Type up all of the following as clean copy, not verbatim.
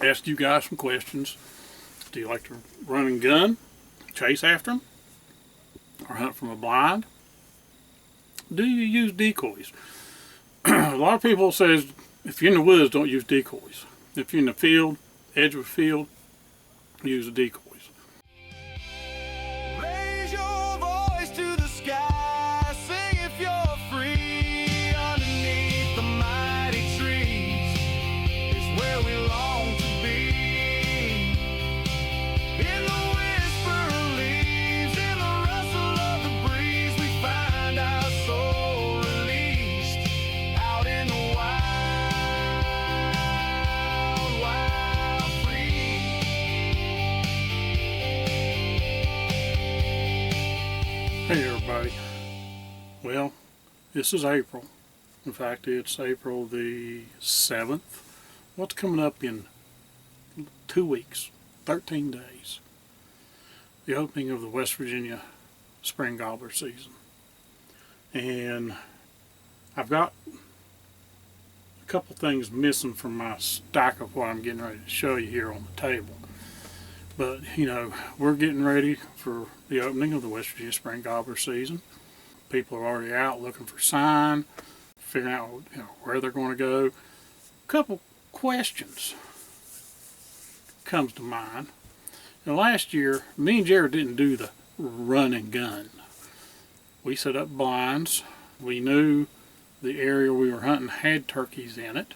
ask you guys some questions. Do you like to run and gun, chase after them, or hunt from a blind? Do you use decoys? A lot of people says if you're in the woods, don't use decoys. If you're in the field, edge of a field, use the decoys. Raise your voice to the sky, sing if you're free. Underneath the mighty trees is where we long to be. In the whisper of leaves, in the rustle of the breeze, we find our soul released out in the wild, wild free. Hey everybody. Well, this is April. In fact, it's April the 7th. What's coming up in 2 weeks, 13 days? The opening of the West Virginia spring gobbler season. And I've got a couple things missing from my stack of what I'm getting ready to show you here on the table. But, we're getting ready for the opening of the West Virginia spring gobbler season. People are already out looking for sign, figuring out where they're going to go. A couple questions comes to mind. Last year, me and Jared didn't do the run and gun. We set up blinds. We knew the area we were hunting had turkeys in it.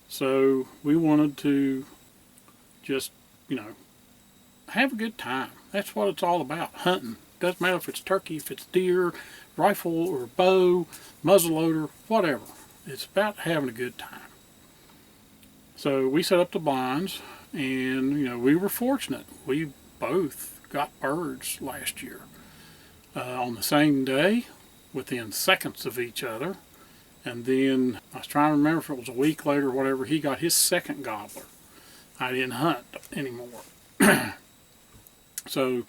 So we wanted to just, have a good time. That's what it's all about, hunting. Doesn't matter if it's turkey, if it's deer, rifle or bow, muzzleloader, whatever. It's about having a good time. So we set up the blinds, and we were fortunate. We both got birds last year on the same day, within seconds of each other. And then I was trying to remember if it was a week later or whatever, he got his second gobbler. I didn't hunt anymore. So,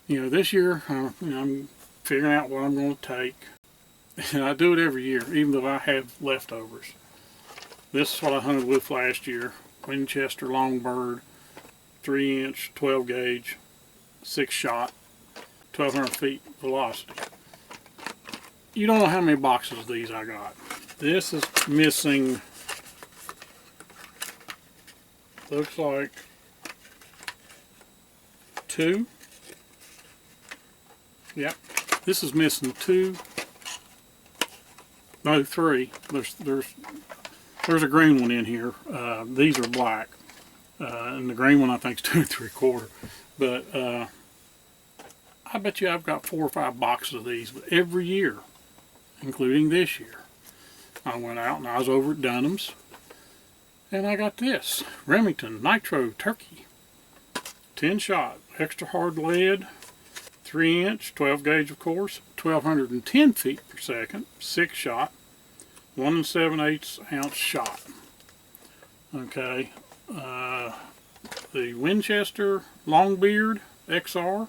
this year, I'm figuring out what I'm going to take. And I do it every year, even though I have leftovers. This is what I hunted with last year. Winchester Longbird, 3-inch, 12 gauge, 6-shot, 1,200 feet velocity. You don't know how many boxes of these I got. This is missing, looks like 2. Yep. This is missing 2. No, 3. There's a green one in here. These are black. And the green one I think is 2 3/4. But I bet you I've got 4 or 5 boxes of these every year, including this year. I went out and I was over at Dunham's and I got this Remington Nitro Turkey 10-shot, extra hard lead, 3-inch, 12 gauge of course, 1,210 feet per second, 6-shot, 1 7/8 ounce shot. Okay, the Winchester Longbeard XR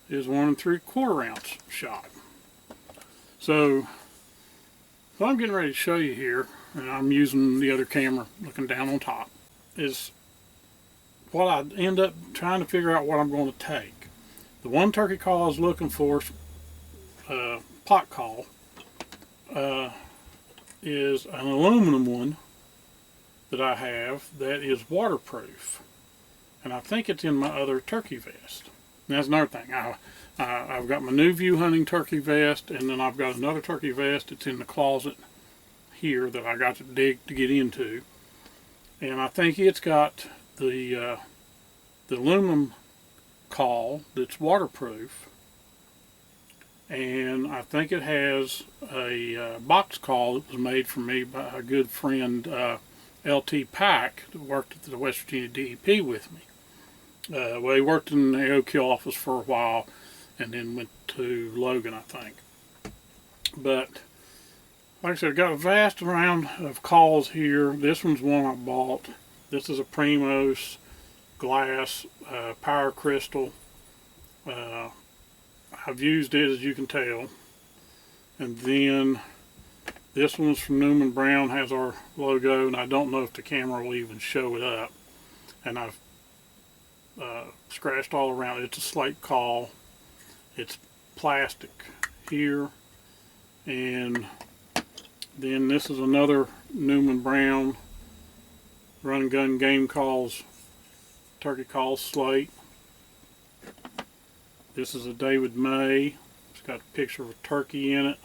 is 1 3/4 ounce shot. So what I'm getting ready to show you here, and I'm using the other camera looking down on top, is what I end up trying to figure out what I'm going to take. The one turkey call I was looking for, pot call, is an aluminum one that I have that is waterproof. And I think it's in my other turkey vest. And that's another thing. I've got my New View hunting turkey vest, and then I've got another turkey vest that's in the closet here that I got to dig to get into. And I think it's got the aluminum call that's waterproof, and I think it has a box call that was made for me by a good friend, LT Pack, that worked at the West Virginia DEP with me. Well, he worked in the Oak Hill office for a while and then went to Logan, I think. But like I said, I've got a vast amount of calls here. This one's one I bought. This is a Primos glass power crystal. I've used it, as you can tell. And then this one's from Newman Brown, has our logo, and I don't know if the camera will even show it up. and I've scratched all around it. It's a slate call. It's plastic here, and then this is another Newman Brown run and gun game calls, turkey calls slate. This is a David May. It's got a picture of a turkey in it,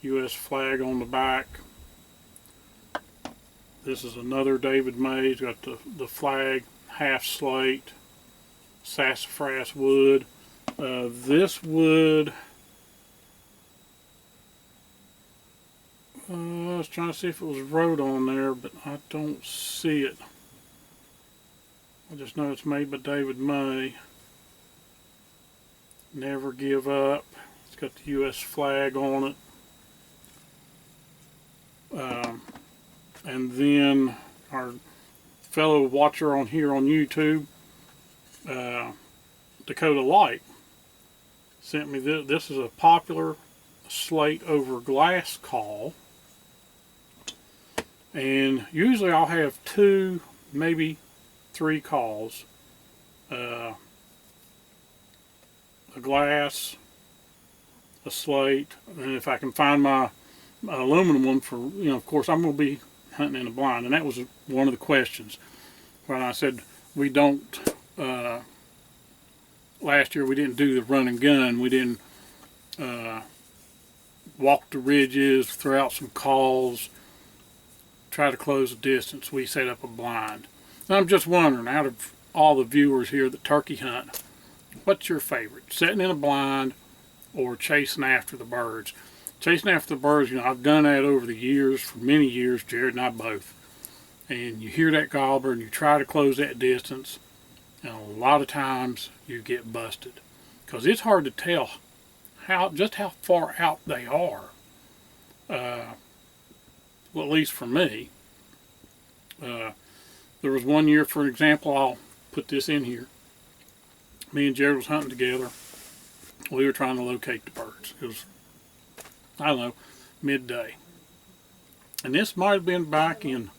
U.S. flag on the back. This is another David May. It's got the flag, half slate, sassafras wood. This wood, I was trying to see if it was wrote on there, but I don't see it. I just know it's made by David May. Never give up. It's got the U.S. flag on it. And then our fellow watcher on here on YouTube, Dakota Light, sent me this. This is a popular slate over glass call. And usually I'll have 2, maybe 3 calls. A glass, a slate, and if I can find my aluminum one for, of course I'm going to be hunting in a blind. And that was one of the questions. When I said we don't, last year we didn't do the run and gun. We didn't walk the ridges, throw out some calls, try to close the distance. We set up a blind. And I'm just wondering, out of all the viewers here that turkey hunt, what's your favorite? Setting in a blind or chasing after the birds? Chasing after the birds, I've done that over the years, for many years, Jared and I both. And you hear that gobbler and you try to close that distance, and a lot of times you get busted. Because it's hard to tell just how far out they are. Well, at least for me. There was one year, for example, I'll put this in here. Me and Jared was hunting together. We were trying to locate the birds. It was, I don't know, midday. And this might have been back in,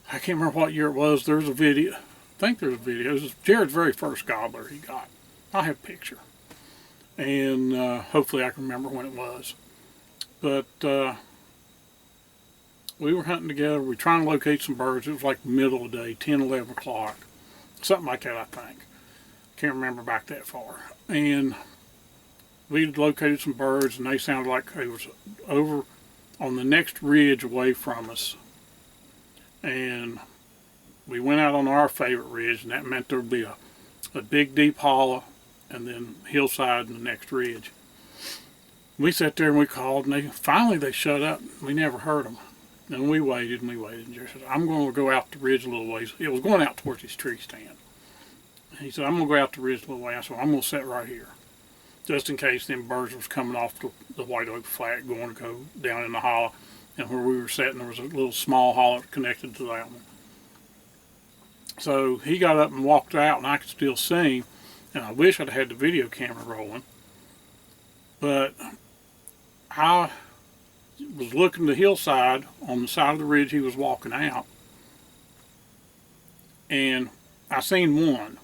I can't remember what year it was. There's a video. I think there's a video. It was Jared's very first gobbler he got. I have a picture. And hopefully I can remember when it was. But we were hunting together. We were trying to locate some birds. It was like middle of the day, 10, 11 o'clock. Something like that, I think. Can't remember back that far. And we located some birds, and they sounded like they was over on the next ridge away from us. And we went out on our favorite ridge, and that meant there would be a big deep hollow and then hillside in the next ridge. We sat there and we called, and finally they shut up. We never heard them. And we waited and we waited, and Jerry said, I'm going to go out the ridge a little ways. It was going out towards his tree stand. And he said, I'm going to go out the ridge a little way. I said, I'm going to sit right here, just in case them birds was coming off the white oak flat, going to go down in the hollow. And where we were sitting, there was a little small hollow connected to that one. So he got up and walked out, and I could still see him. And I wish I'd had the video camera rolling. But I was looking to the hillside on the side of the ridge he was walking out, and I seen one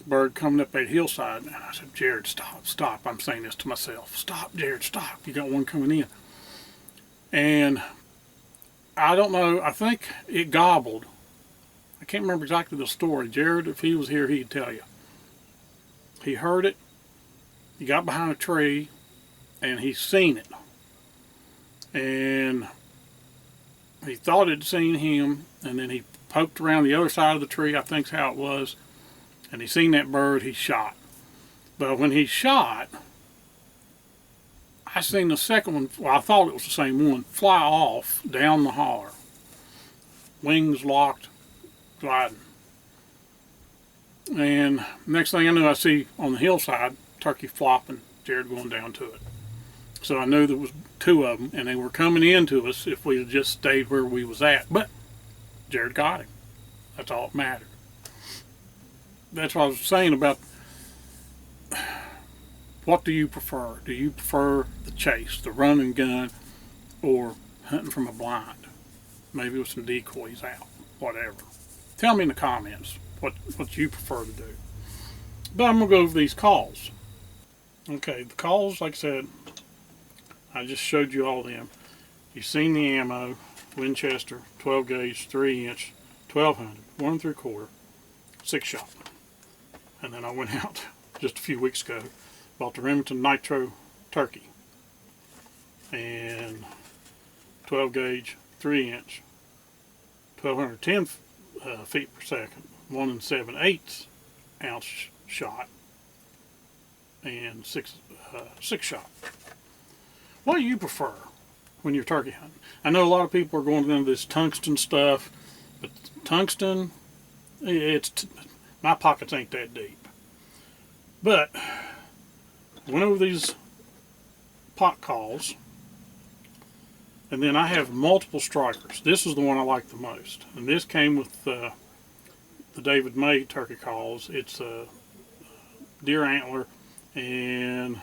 bird coming up that hillside, and I said, Jared, stop. I'm saying this to myself. Stop, Jared, stop. You got one coming in. And I don't know, I think it gobbled. I can't remember exactly the story. Jared, if he was here, he'd tell you. He heard it, he got behind a tree, and he seen it. And he thought it'd seen him, and then he poked around the other side of the tree, I think's how it was, and he seen that bird, he shot. But when he shot, I seen the second one, well, I thought it was the same one, fly off down the holler. Wings locked, gliding. And next thing I knew, I see on the hillside, turkey flopping, Jared going down to it. So I knew there was 2 of them, and they were coming into us if we had just stayed where we was at. But Jared got him. That's all that mattered. That's what I was saying about what do you prefer? Do you prefer the chase, the run and gun, or hunting from a blind? Maybe with some decoys out, whatever. Tell me in the comments what you prefer to do. But I'm going to go over these calls. Okay, the calls, like I said, I just showed you all of them. You've seen the ammo, Winchester, 12 gauge, 3 inch, 1200, 1 3/4, 6 shot. And then I went out just a few weeks ago, bought the Remington Nitro Turkey. And 12 gauge, 3 inch, 1210 feet per second, 1 7/8 ounce shot, and 6 shot. What do you prefer when you're turkey hunting? I know a lot of people are going into this tungsten stuff, but tungsten, my pockets ain't that deep. But went over these pot calls, and then I have multiple strikers. This is the one I like the most, and this came with the David May turkey calls. It's a deer antler, and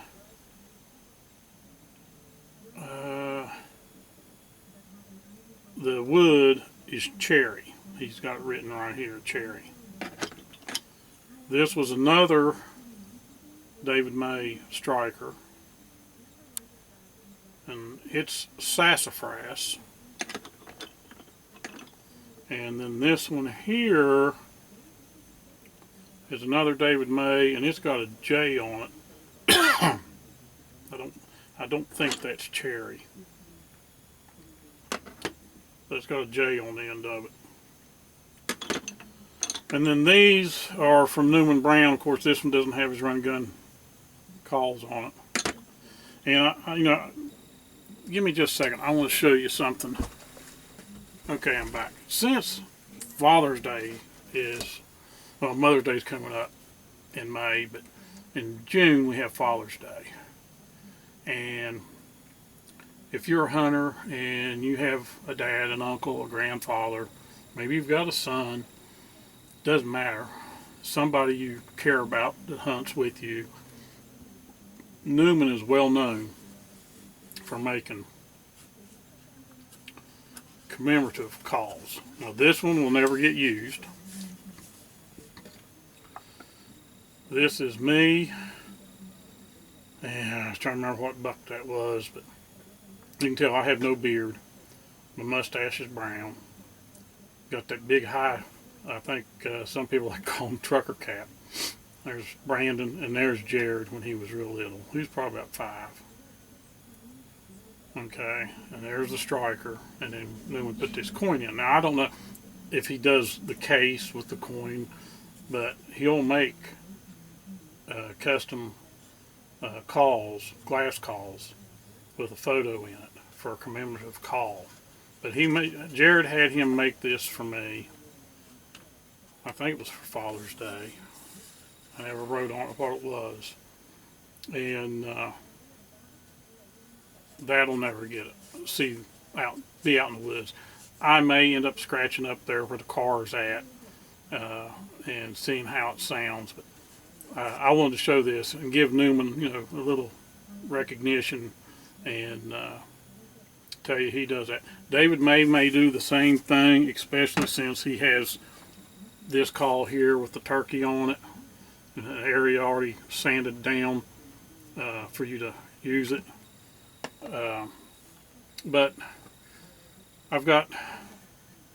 the wood is cherry. He's got it written right here, cherry. This was another David May striker, and it's sassafras. And then this one here is another David May, and it's got a J on it. I don't think that's cherry, but it's got a J on the end of it. And then these are from Newman Brown. Of course, this one doesn't have his run gun calls on it. And give me just a second. I want to show you something. Okay, I'm back. Since Father's Day Mother's Day is coming up in May, but in June we have Father's Day. And if you're a hunter and you have a dad, an uncle, a grandfather, maybe you've got a son, doesn't matter, somebody you care about that hunts with you, Newman is well known for making commemorative calls. Now this one will never get used. This is me, and I was trying to remember what buck that was, but you can tell I have no beard. My mustache is brown. Got that big high, I think some people like call him trucker cap. There's Brandon, and there's Jared when he was real little. He was probably about 5. Okay, and there's the striker, and then we put this coin in. Now I don't know if he does the case with the coin, but he'll make custom calls, glass calls, with a photo in it for a commemorative call. But Jared had him make this for me. I think it was for Father's Day. I never wrote on it what it was, and that'll never get it. Be out in the woods. I may end up scratching up there where the car's at and seeing how it sounds, but I wanted to show this and give Newman, a little recognition, and tell you he does that. David may do the same thing, especially since he has this call here with the turkey on it, and the area already sanded down for you to use it. But I've got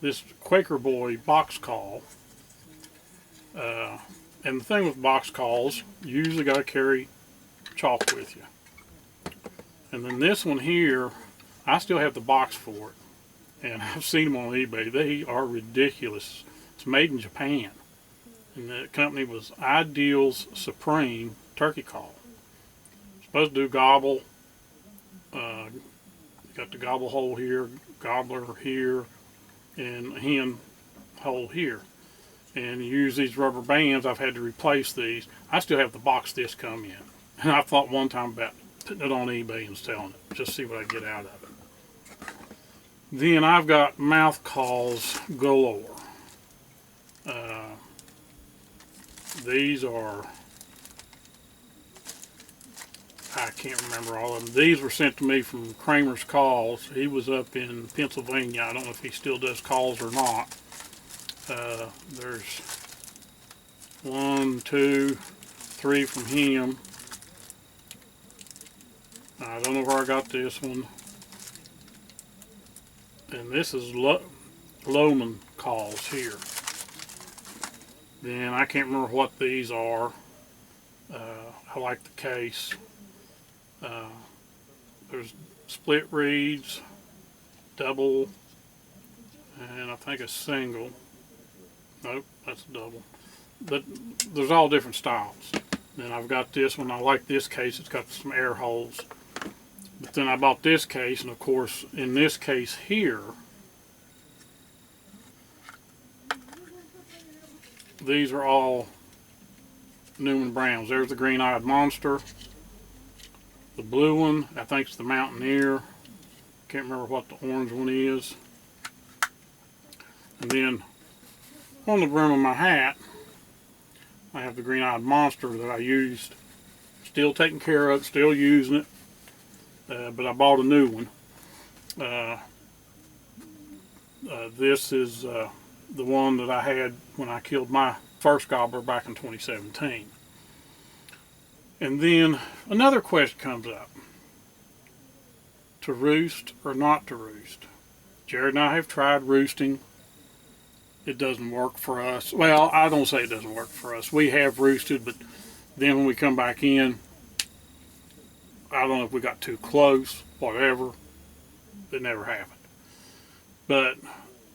this Quaker Boy box call, and the thing with box calls, you usually got to carry chalk with you. And then this one here, I still have the box for it, and I've seen them on eBay. They are ridiculous. It's made in Japan, and the company was Ideals Supreme Turkey Call. Supposed to do gobble. Got the gobble hole here, gobbler here, and hen hole here. And you use these rubber bands. I've had to replace these. I still have the box this come in. And I thought one time about putting it on eBay and selling it, just see what I get out of it. Then I've got mouth calls galore. These are, I can't remember all of them. These were sent to me from Kramer's Calls. He was up in Pennsylvania. I don't know if he still does calls or not. There's 1, 2, 3 from him. I don't know where I got this one. And this is Loman calls here. Then I can't remember what these are. I like the case. There's split reeds, double, and I think a single. Nope, that's a double. But there's all different styles. Then I've got this one. I like this case. It's got some air holes. But then I bought this case, and of course, in this case here, these are all Newman Browns. There's the green-eyed monster. The blue one, I think it's the Mountaineer. Can't remember what the orange one is. And then on the brim of my hat, I have the green-eyed monster that I used. Still taking care of it, still using it. But I bought a new one. This is the one that I had when I killed my first gobbler back in 2017. And then another question comes up. To roost or not to roost? Jared and I have tried roosting. It doesn't work for us. Well, I don't say it doesn't work for us. We have roosted, but then when we come back in, I don't know if we got too close, whatever. It never happened. But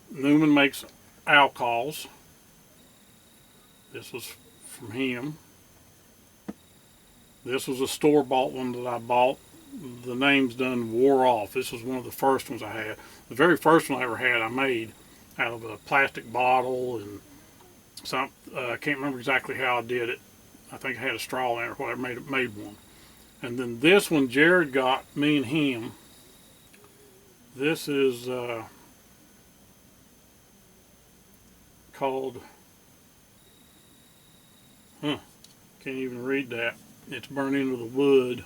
Newman makes owl calls. This was from him. This was a store-bought one that I bought. The name's done wore off. This was one of the first ones I had. The very first one I ever had I made out of a plastic bottle and some. I can't remember exactly how I did it. I think I had a straw in it or whatever, made one. And then this one Jared got, me and him. This is called, can't even read that. It's burned into the wood.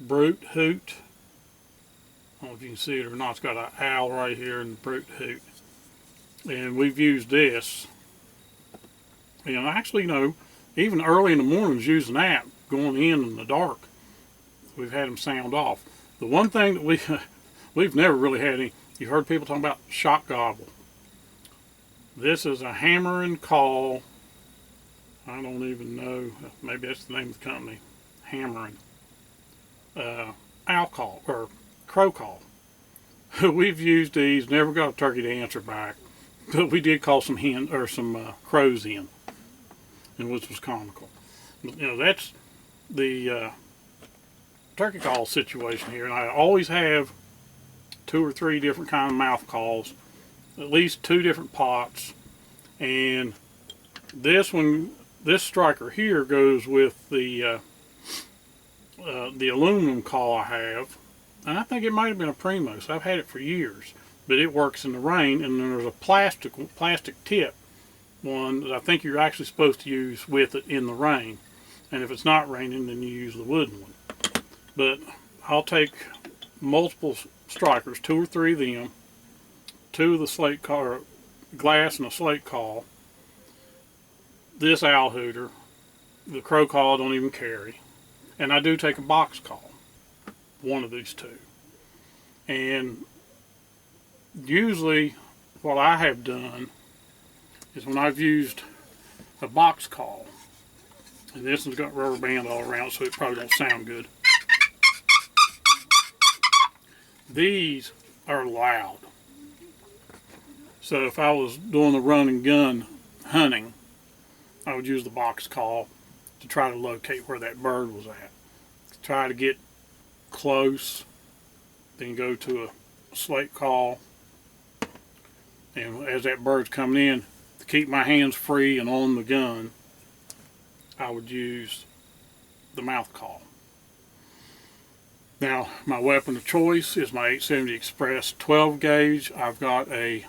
Brute Hoot. I don't know if you can see it or not. It's got an owl right here and Brute Hoot. And we've used this. And actually, you know, even early in the mornings using that, going in the dark, we've had them sound off. The one thing that we've never really had any, you've heard people talking about shot gobble. This is a hammer and call. I don't even know, maybe that's the name of the company, hammering. Owl call, or crow call. We've used these, never got a turkey to answer back, but we did call some crows in, and which was comical. You know, that's the turkey call situation here, and I always have 2 or 3 different kind of mouth calls, at least 2 different pots, and this one, this striker here goes with the aluminum call I have, and I think it might have been a Primos. I've had it for years, but it works in the rain. And then there's a plastic tip one that I think you're actually supposed to use with it in the rain, and if it's not raining, then you use the wooden one. But I'll take multiple strikers, 2 or 3 of them, 2 of the slate call, or glass and a slate call, this owl hooter, the crow call I don't even carry. And I do take a box call, one of these 2. And usually what I have done is when I've used a box call, and this one's got rubber band all around so it probably don't sound good. These are loud. So if I was doing the run and gun hunting, I would use the box call to try to locate where that bird was at. Try to get close, then go to a slate call, and as that bird's coming in, to keep my hands free and on the gun, I would use the mouth call. Now, my weapon of choice is my 870 Express 12 gauge. I've got I'm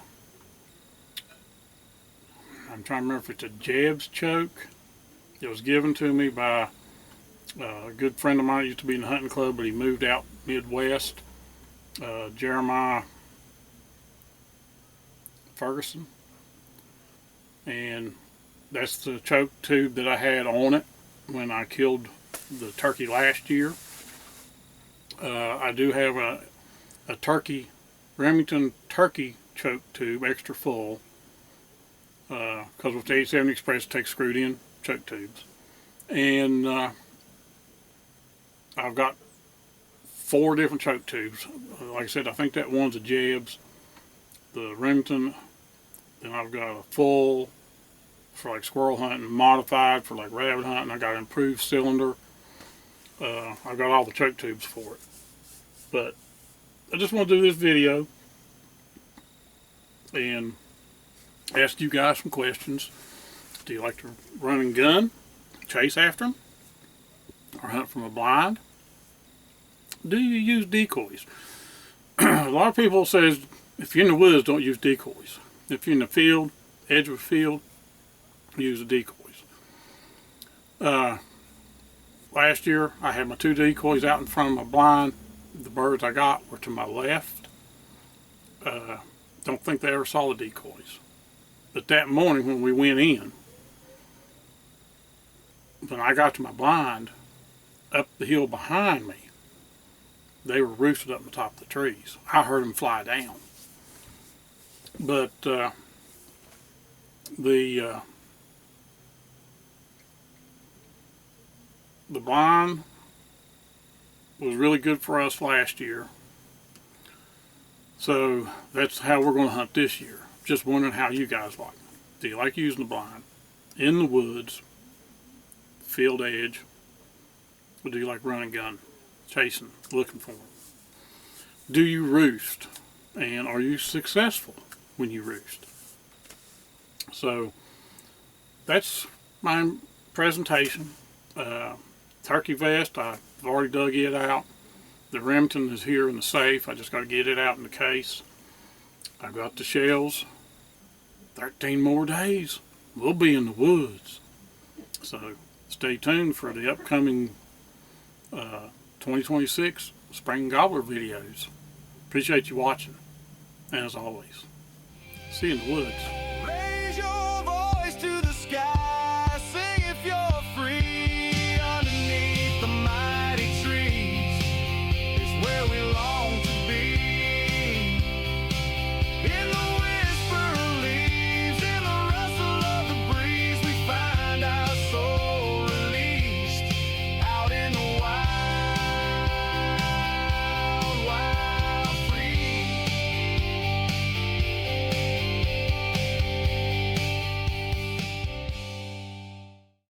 trying to remember if it's a Jeb's choke. It was given to me by a good friend of mine. Used to be in the hunting club, but he moved out Midwest. Jeremiah Ferguson, and that's the choke tube that I had on it when I killed the turkey last year. I do have a turkey, Remington turkey choke tube, extra full, because with the 870 Express it takes screwed in choke tubes. And I've got 4 different choke tubes. Like I said, I think that one's a Jeb's, the Remington. Then I've got a full for like squirrel hunting, modified for like rabbit hunting. I got an improved cylinder. I've got all the choke tubes for it. But I just want to do this video and ask you guys some questions. Do you like to run and gun, chase after them, or hunt from a blind? Do you use decoys? A lot of people says if you're in the woods, don't use decoys. If you're in the field, edge of a field, use the decoys. Last year I had my 2 decoys out in front of my blind. The birds I got were to my left. Don't think they ever saw the decoys. But that morning when we went in, when I got to my blind, up the hill behind me, they were roosted up on the top of the trees. I heard them fly down. But the blind was really good for us last year. So that's how we're going to hunt this year. Just wondering how you guys like it. Do you like using the blind in the woods, field edge, or do you like running gun, chasing, looking for them? Do you roost, and are you successful when you roost? So that's my presentation. Turkey vest, I've already dug it out. The Remington is here in the safe. I just got to get it out in the case. I've got the shells. 13 more days. We'll be in the woods. So stay tuned for the upcoming 2026 Spring Gobbler videos. Appreciate you watching. And as always, see you in the woods.